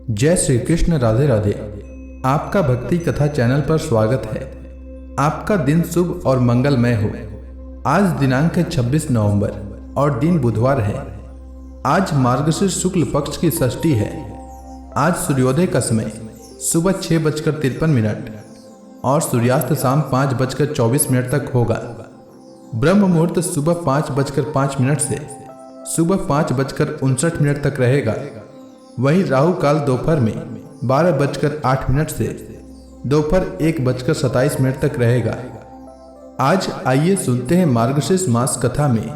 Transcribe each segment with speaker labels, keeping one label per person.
Speaker 1: जय श्री कृष्ण, राधे राधे। आपका भक्ति कथा चैनल पर स्वागत है। आपका दिन शुभ और मंगलमय हो। आज दिनांक है 26 नवंबर और दिन बुधवार है। आज मार्गशीर्ष शुक्ल पक्ष की षष्ठी है। आज सूर्योदय का समय सुबह 6:53 और सूर्यास्त शाम 5:24 तक होगा। ब्रह्म मुहूर्त सुबह 5:05 से सुबह 5:59 तक रहेगा। वहीं राहु काल दोपहर में 12:08 से दोपहर 1:27 तक रहेगा। आज आइए सुनते हैं मार्गशीर्ष मास कथा में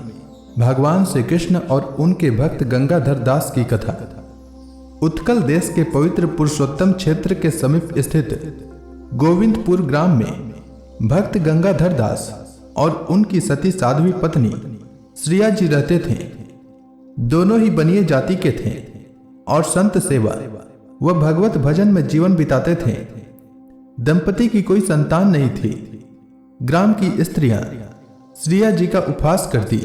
Speaker 1: भगवान श्री कृष्ण और उनके भक्त गंगाधर दास की कथा। उत्कल देश के पवित्र पुरुषोत्तम क्षेत्र के समीप स्थित गोविंदपुर ग्राम में भक्त गंगाधर दास और उनकी सती साध्वी पत्नी श्रिया जी रहते थे। दोनों ही बनिए जाति के थे और संत सेवा व भगवत भजन में जीवन बिताते थे। दंपति की कोई संतान नहीं थी। ग्राम की स्त्रियां श्रिया जी का उपहास करती,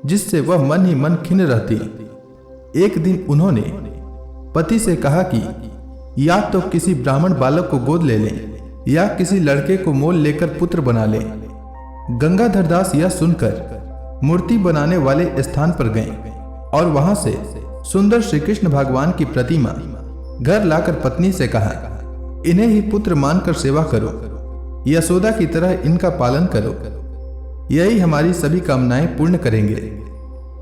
Speaker 1: जिससे वह मन ही मन खिन्न रहती। एक दिन उन्होंने पति से कहा कि या तो किसी ब्राह्मण बालक को गोद ले लें या किसी लड़के को मोल लेकर पुत्र बना लें। गंगाधर दास यह सुनकर मूर्ति बनाने वाले स्थान पर गए और वहां से सुंदर श्री कृष्ण भगवान की प्रतिमा घर लाकर पत्नी से कहा, इन्हें ही पुत्र मानकर सेवा करो, यशोदा की तरह इनका पालन करो, यही हमारी सभी कामनाएं पूर्ण करेंगे।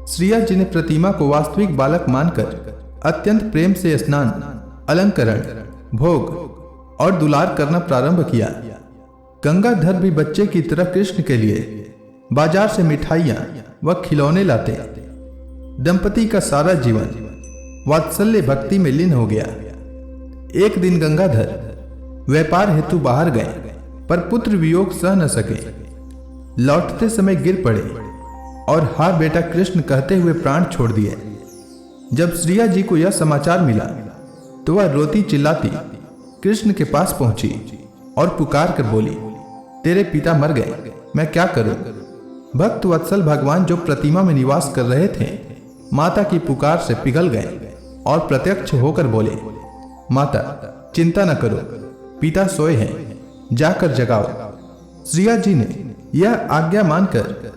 Speaker 1: श्रिया जी ने प्रतिमा को वास्तविक बालक मानकर अत्यंत प्रेम से स्नान, अलंकरण, भोग और दुलार करना प्रारंभ किया। गंगाधर भी बच्चे की तरह कृष्ण के लिए बाजार से मिठाइयां व खिलौने लाते। दंपति का सारा जीवन वात्सल्य भक्ति में लीन हो गया। एक दिन गंगाधर व्यापार हेतु बाहर गए, पर पुत्र वियोग सह न सके। लौटते समय गिर पड़े और हा बेटा कृष्ण कहते हुए प्राण छोड़ दिए। जब श्रिया जी को यह समाचार मिला तो वह रोती चिल्लाती कृष्ण के पास पहुंची और पुकार कर बोली, तेरे पिता मर गए, मैं क्या करूं? भक्त वत्सल भगवान जो प्रतिमा में निवास कर रहे थे माता की पुकार से पिघल गए और प्रत्यक्ष होकर बोले, माता चिंता न करो, पिता सोए हैं, जाकर जगाओ। श्रिया जी ने यह आज्ञा मानकर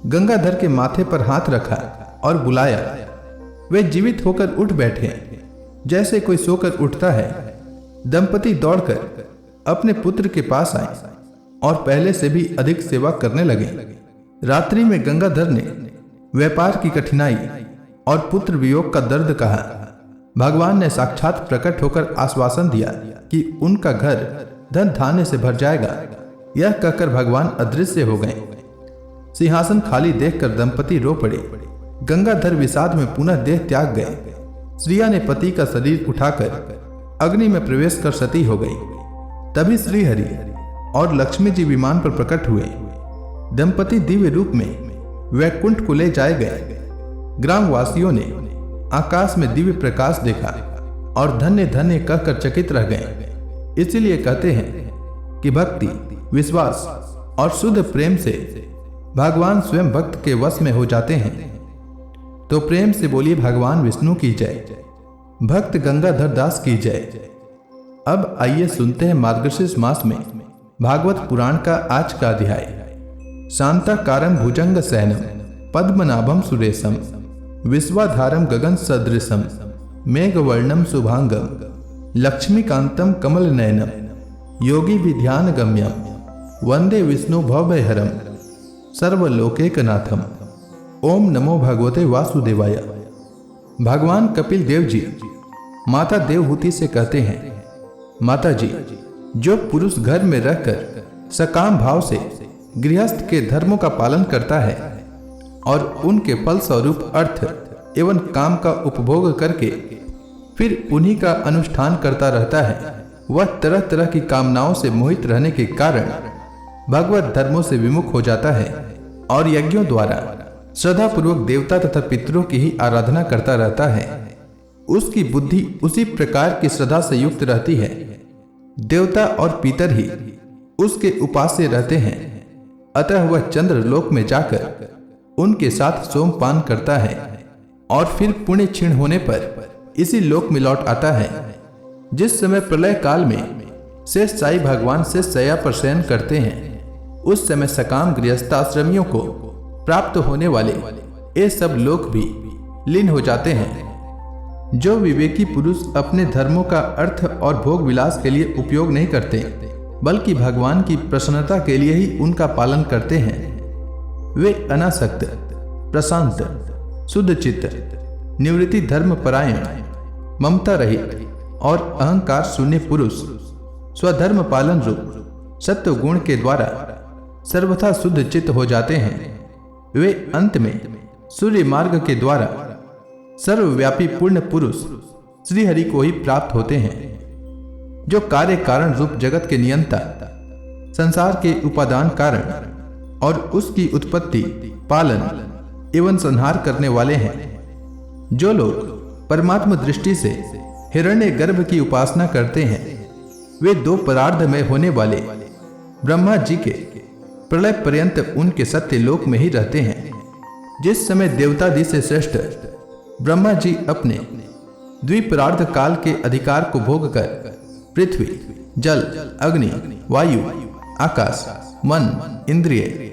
Speaker 1: गंगाधर के माथे पर हाथ रखा और बुलाया। वे जीवित होकर उठ बैठे जैसे कोई सोकर उठता है। दंपति दौड़कर अपने पुत्र के पास आए और पहले से भी अधिक सेवा करने लगे। रात्रि में गंगाधर ने व्यापार की कठिनाई और पुत्र वियोग का दर्द कहा। भगवान ने साक्षात प्रकट होकर आश्वासन दिया कि उनका घर धन धान्य से भर जाएगा। यह कहकर भगवान अदृश्य हो गए। सिंहासन खाली देखकर दंपति रो पड़े। गंगाधर विषाद में पुनः देह त्याग गए। श्रिया ने पति का शरीर उठाकर अग्नि में प्रवेश कर सती हो गई। तभी श्रीहरि और लक्ष्मी जी विमान पर प्रकट हुए। दंपति दिव्य रूप में वैकुंठ को ले जाए गए। ग्रामवासियों ने आकाश में दिव्य प्रकाश देखा और धन्य धन्य कहकर चकित रह गए। इसीलिए कहते हैं कि भक्ति, विश्वास और शुद्ध प्रेम से भगवान स्वयं भक्त के वश में हो जाते हैं। तो प्रेम से बोलिए भगवान विष्णु की जय, भक्त गंगाधर दास की जय। अब आइए सुनते हैं मार्गशीर्ष मास में भागवत पुराण का आज का अध्याय। शांताकारं भुजंग शयनम पद्मनाभम सुरेशम विश्वाधारम गगन सदृशम मेघवर्णम शुभांगम लक्ष्मीकांतम कमल नयनम योगी विध्यान गम्यम वंदे विष्णु भवभयहरम सर्वलोकैकनाथम। ओम नमो भगवते वासुदेवाय। भगवान कपिल देव जी माता देवहूति से कहते हैं, माता जी, जो पुरुष घर में रहकर सकाम भाव से गृहस्थ के धर्मों का पालन करता है और उनके फल स्वरूप अर्थ एवं काम का उपभोग करके फिर उन्हीं का अनुष्ठान करता रहता है, वह तरह तरह की कामनाओं से मोहित रहने के कारण भगवत धर्मों से विमुख हो जाता है और यज्ञों द्वारा श्रद्धापूर्वक देवता तथा पितरों की ही आराधना करता रहता है। उसकी बुद्धि उसी प्रकार की श्रद्धा से युक्त रहती है। देवता और पितर ही उसके उपास्य रहते हैं, अतः वह चंद्र लोक में जाकर उनके साथ सोमपान करता है और फिर पुण्य क्षीण होने पर इसी लोक में लौट आता है। जिस समय प्रलय काल में शेष साई भगवान से शैया पर शयन करते हैं, उस समय सकाम गृहस्थाश्रमियों को प्राप्त होने वाले ये सब लोक भी लीन हो जाते हैं। जो विवेकी पुरुष अपने धर्मों का अर्थ और भोग विलास के लिए उपयोग नहीं करते, बल्कि भगवान की प्रसन्नता के लिए ही उनका पालन करते हैं, वे अनासक्त, प्रशांत, शुद्ध चित्त, निवृत्ति धर्म परायण, ममता रहित और अहंकार शून्य पुरुष स्वधर्म पालन रूप सत्व गुण के द्वारा सर्वथा शुद्ध चित्त हो जाते हैं। वे अंत में सूर्य मार्ग के द्वारा सर्वव्यापी पूर्ण पुरुष श्री हरि को ही प्राप्त होते हैं, जो कार्य कारण रूप जगत के नियंता, संसार के उपादान कारण और उसकी उत्पत्ति, पालन एवं संहार करने वाले हैं। जो लोग परमात्मा दृष्टि से हिरण्य गर्भ की उपासना करते हैं, वे दो परार्ध में होने वाले ब्रह्मा जी के प्रलय पर्यंत उनके सत्य लोक में ही रहते हैं। जिस समय देवतादि से श्रेष्ठ ब्रह्मा जी अपने द्विपरार्ध काल के अधिकार को भोग कर पृथ्वी, जल, अग्नि, वायु, आकाश, मन, इंद्रिय,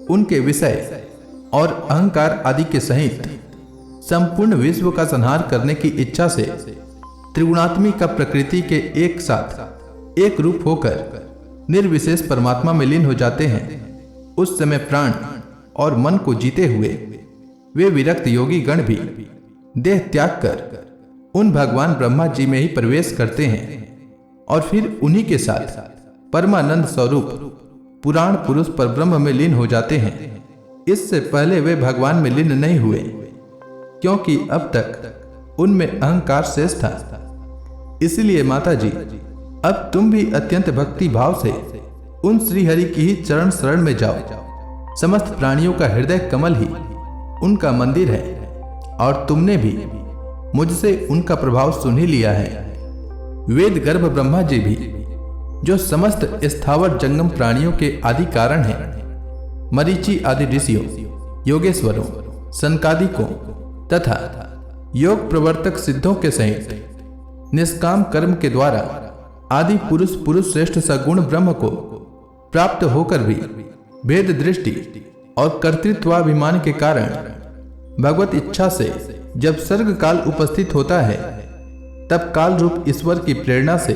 Speaker 1: उनके विषय और अहंकार आदि के सहित संपूर्ण विश्व का संहार करने की इच्छा से त्रिगुणात्मी का प्रकृति के एक साथ एक रूप होकर निर्विशेष परमात्मा में लीन हो जाते हैं। उस समय प्राण और मन को जीते हुए वे विरक्त योगी गण भी देह त्याग कर उन भगवान ब्रह्मा जी में ही प्रवेश करते हैं और फिर उन्हीं के साथ परमानंद स्वरूप पुराण पुरुष पर ब्रह्म में लीन हो जाते हैं। इससे पहले वे भगवान में लीन नहीं हुए, क्योंकि अब तक उनमें अहंकार शेष था। इसलिए माता जी, अब तुम भी अत्यंत भक्ति भाव से उन श्री हरि की ही चरण शरण में जाओ। समस्त प्राणियों का हृदय कमल ही उनका मंदिर है और तुमने भी मुझसे उनका प्रभाव सुन ही लिया है। वेद गर्भ ब्रह्मा जी भी, जो समस्त स्थावर जंगम प्राणियों के आदि कारण हैं, मरीचि आदि ऋषियों, योगेश्वरों, सनकादिकों तथा योग प्रवर्तक सिद्धों के सहित निष्काम कर्म के द्वारा आदि पुरुष श्रेष्ठ सगुण ब्रह्म को प्राप्त होकर भी भेद दृष्टि और कर्तृत्वाभिमान के कारण भगवत इच्छा से जब सर्ग काल उपस्थित होता है, तब काल रूप ईश्वर की प्रेरणा से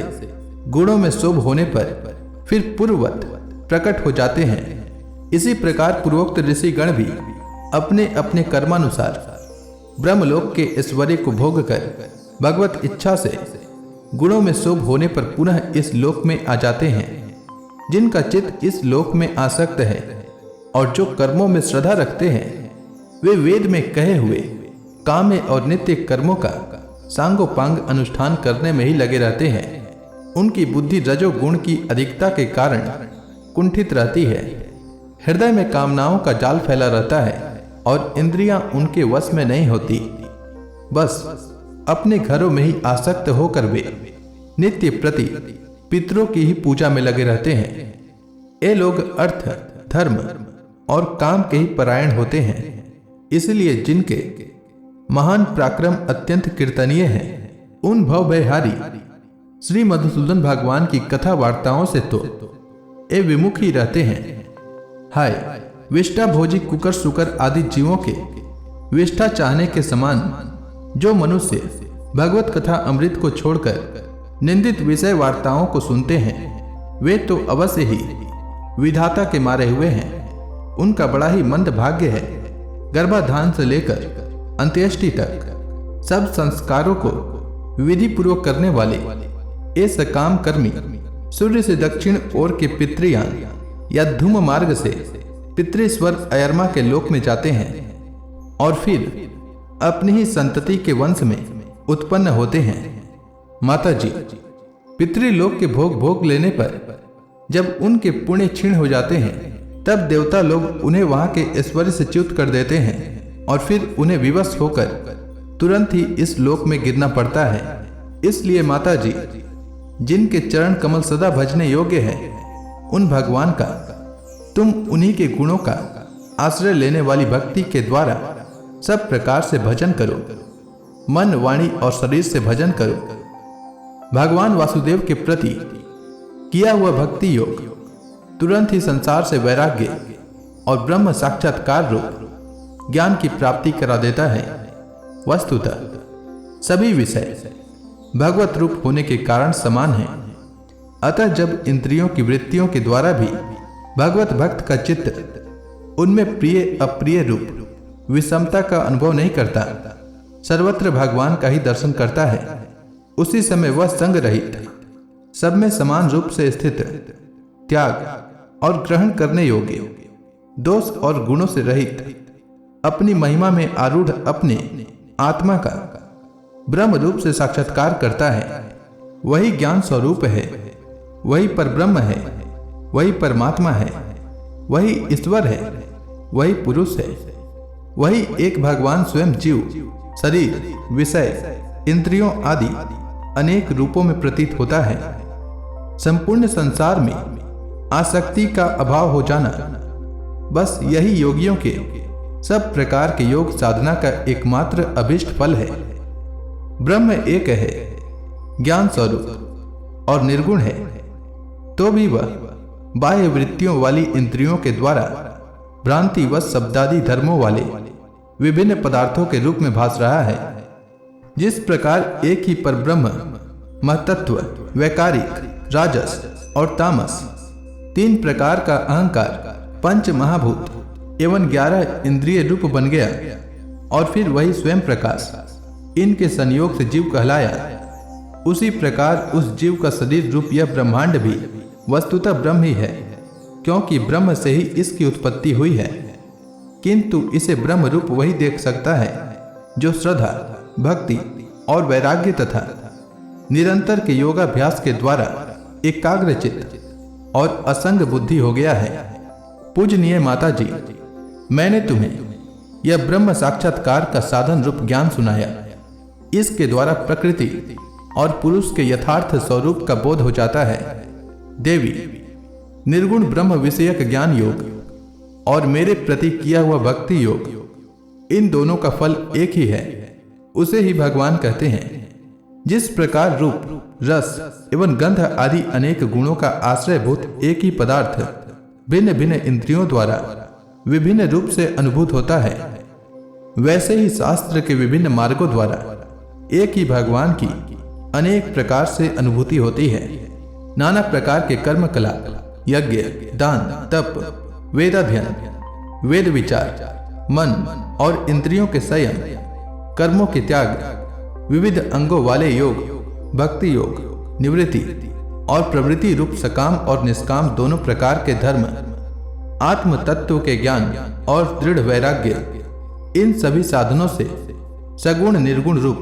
Speaker 1: गुणों में शोभ होने पर फिर पूर्ववत प्रकट हो जाते हैं। इसी प्रकार पूर्वोक्त ऋषि गण भी अपने अपने कर्मानुसार ब्रह्मलोक के ऐश्वर्य को भोग कर भगवत इच्छा से गुणों में शोभ होने पर पुनः इस लोक में आ जाते हैं। जिनका चित्त इस लोक में आसक्त है और जो कर्मों में श्रद्धा रखते हैं, वे वेद में कहे हुए काम्य और नित्य कर्मों का सांगोपांग अनुष्ठान करने में ही लगे रहते हैं। उनकी बुद्धि रजोगुण की अधिकता के कारण कुंठित रहती है। हृदय में कामनाओं का जाल फैला रहता है और इंद्रियां उनके वश में नहीं होती। बस अपने घरों में ही आसक्त होकर वे नित्य प्रति पितरों की ही पूजा में लगे रहते हैं। ये लोग अर्थ, धर्म और काम के ही परायण होते हैं। इसलिए जिनके महान पराक्रम अत्यंत कीर्तनीय हैं, उन भवभयहारी श्री मधुसूदन भगवान की कथा वार्ताओं से तो ये विमुख ही रहते हैं। हाय, विष्ठा भोजी कुकर सुकर आदि जीवों के विष्ठा चाहने के समान जो मनुष्य भगवत कथा अमृत को छोड़कर निंदित विषय वार्ताओं को सुनते हैं, वे तो अवश्य ही विधाता के मारे हुए हैं। उनका बड़ा ही मंद भाग्य है। गर्भाधान से लेकर अंत्येष्टि तक सब संस्कारों को विधि पूर्वक करने वाले ये सकाम कर्मी सूर्य से दक्षिण ओर के पितृयान या धूम मार्ग से पितृस्वर अयरमा के लोक में जाते हैं और फिर अपनी ही संतति के वंश में उत्पन्न होते हैं। माता जी, पितृलोक के भोग लेने पर जब उनके पुण्य क्षीण हो जाते हैं, तब देवता लोग उन्हें वहां के ऐश्वर्य से च्युत कर देते हैं और फिर उन्हें विवश होकर तुरंत ही इस लोक में गिरना पड़ता है। इसलिए माता जी, जिनके चरण कमल सदा भजने योग्य है, उन भगवान का तुम उन्हीं के गुणों का आश्रय लेने वाली भक्ति के द्वारा सब प्रकार से भजन करो। मन, वाणी और शरीर से भजन करो। भगवान वासुदेव के प्रति किया हुआ भक्ति योग तुरंत ही संसार से वैराग्य और ब्रह्म साक्षात्कार रूप ज्ञान की प्राप्ति करा देता है। वस्तुतः सभी विषय भगवत रूप होने के कारण समान हैं। अतः जब इंद्रियों की वृत्तियों के द्वारा भी भगवत भक्त का चित्त उनमें प्रिय अप्रिय रूप विषमता का अनुभव नहीं करता, सर्वत्र भगवान का ही दर्शन करता है, उसी समय वह संग रहित सब में समान रूप से स्थित, त्याग और ग्रहण करने योग्य, दोष और गुणों से रहित, अपनी महिमा में आरूढ़ अपने आत्मा का ब्रह्म रूप से साक्षात्कार करता है। वही ज्ञान स्वरूप है, वही परब्रह्म है, वही परमात्मा है, वही ईश्वर है, वही पुरुष है, वही एक भगवान स्वयं जीव, शरीर, विषय, इंद्रियों आदि अनेक रूपों में प्रतीत होता है। संपूर्ण संसार में आसक्ति का अभाव हो जाना, बस यही योगियों के सब प्रकार के योग साधना का एकमात्र अभिष्ट फल है। ब्रह्म एक है, ज्ञान स्वरूप और निर्गुण है, तो भी वह बाह्य वृत्तियों वाली इंद्रियों के द्वारा भ्रांति व शब्दादि धर्मों वाले विभिन्न पदार्थों के रूप में भास रहा है। जिस प्रकार एक ही परब्रह्म महतत्व, वैकारिक, राजस और तामस तीन प्रकार का अहंकार पंच महाभूत एवं 11 इंद्रिय रूप बन गया और फिर वही स्वयं प्रकाश इनके संयोग से जीव कहलाया, उसी प्रकार उस जीव का शरीर रूप यह ब्रह्मांड भी वस्तुतः ब्रह्म ही है, क्योंकि ब्रह्म से ही इसकी उत्पत्ति हुई है। किंतु इसे ब्रह्म रूप वही देख सकता है जो श्रद्धा, भक्ति और वैराग्य तथा निरंतर के योगाभ्यास के द्वारा एकाग्रचित्त और असंग बुद्धि हो गया है। पूजनीय माता जी, मैंने तुम्हें यह ब्रह्म साक्षात्कार का साधन रूप ज्ञान सुनाया। इसके द्वारा प्रकृति और पुरुष के यथार्थ स्वरूप का बोध हो जाता है। देवी, निर्गुण ब्रह्म विषयक ज्ञान योग और मेरे प्रति किया हुआ भक्ति योग, इन दोनों का फल एक ही है, उसे ही भगवान कहते हैं। जिस प्रकार रूप, रस एवं गंध आदि अनेक गुणों का आश्रयभूत एक ही पदार्थ भिन्न भिन्न इंद्रियों द्वारा विभिन्न रूप से अनुभूत होता है, वैसे ही शास्त्र के विभिन्न मार्गों द्वारा एक ही भगवान की अनेक प्रकार से अनुभूति होती है। नाना प्रकार के कर्म कला, यज्ञ, दान, तप, वेदाध्ययन, वेद विचार, मन और इंद्रियों के संयम, कर्मों के त्याग, विविध अंगों वाले योग, भक्ति योग, निवृत्ति और प्रवृत्ति रूप सकाम और निष्काम दोनों प्रकार के धर्म, आत्म तत्व के ज्ञान और दृढ़ वैराग्य, इन सभी साधनों से सगुण निर्गुण रूप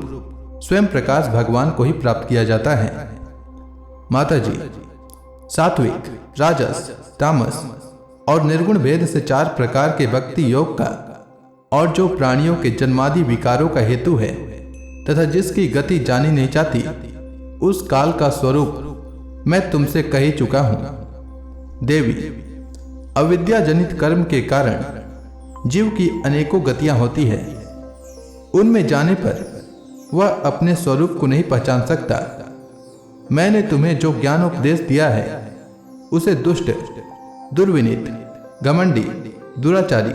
Speaker 1: स्वयं प्रकाश भगवान को ही प्राप्त किया जाता है। माता जी, सात्विक, राजस, तामस और निर्गुण भेद से 4 प्रकार के भक्ति योग का और जो प्राणियों के जन्मादि विकारों का हेतु है तथा जिसकी गति जानी नहीं जाती, उस काल का स्वरूप मैं तुमसे कह ही चुका हूं। देवी, अविद्या जनित कर्म के कारण जीव की अनेकों गतियां होती है। उनमें जाने पर वह अपने स्वरूप को नहीं पहचान सकता। मैंने तुम्हें जो ज्ञान उपदेश दिया है उसे दुष्ट, दुर्विनीत, घमंडी, दुराचारी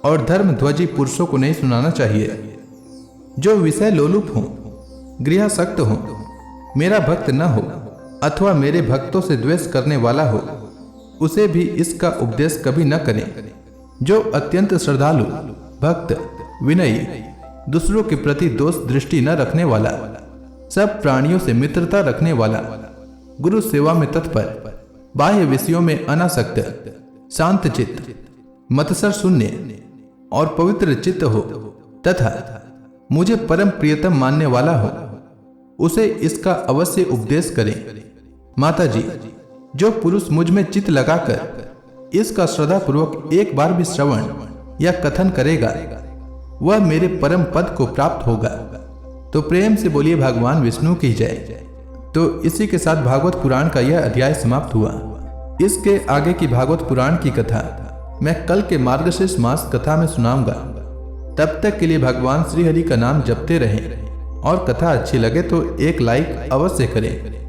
Speaker 1: और धर्मध्वजी पुरुषों को नहीं सुनाना चाहिए। जो विषय लोलुप हो, गृहासक्त हो, मेरा भक्त न हो अथवा मेरे भक्तों से द्वेष करने वाला हो, उसे भी इसका उपदेश कभी न करें। जो अत्यंत श्रद्धालु, भक्त, विनयी, दूसरों के प्रति दोष दृष्टि न रखने वाला, सब प्राणियों से मित्रता रखने वाला, गुरु सेवा में तत्पर, बाह्य विषयों में अनासक्त, शांत चित्त, मतसर शून्य और पवित्र चित्त हो तथा मुझे परम प्रियतम मानने वाला हो, उसे इसका अवश्य उपदेश करें। माता जी, जो पुरुष मुझ में चित्त लगाकर इसका श्रद्धापूर्वक एक बार भी श्रवण या कथन करेगा, वह मेरे परम पद को प्राप्त होगा। तो प्रेम से बोलिए भगवान विष्णु की जय। तो इसी के साथ भागवत पुराण का यह अध्याय समाप्त हुआ। इसके आगे की भागवत पुराण की कथा मैं कल के मार्गशीर्ष मास कथा में सुनाऊंगा। तब तक के लिए भगवान श्री हरि का नाम जपते रहें। और कथा अच्छी लगे तो एक लाइक अवश्य करें।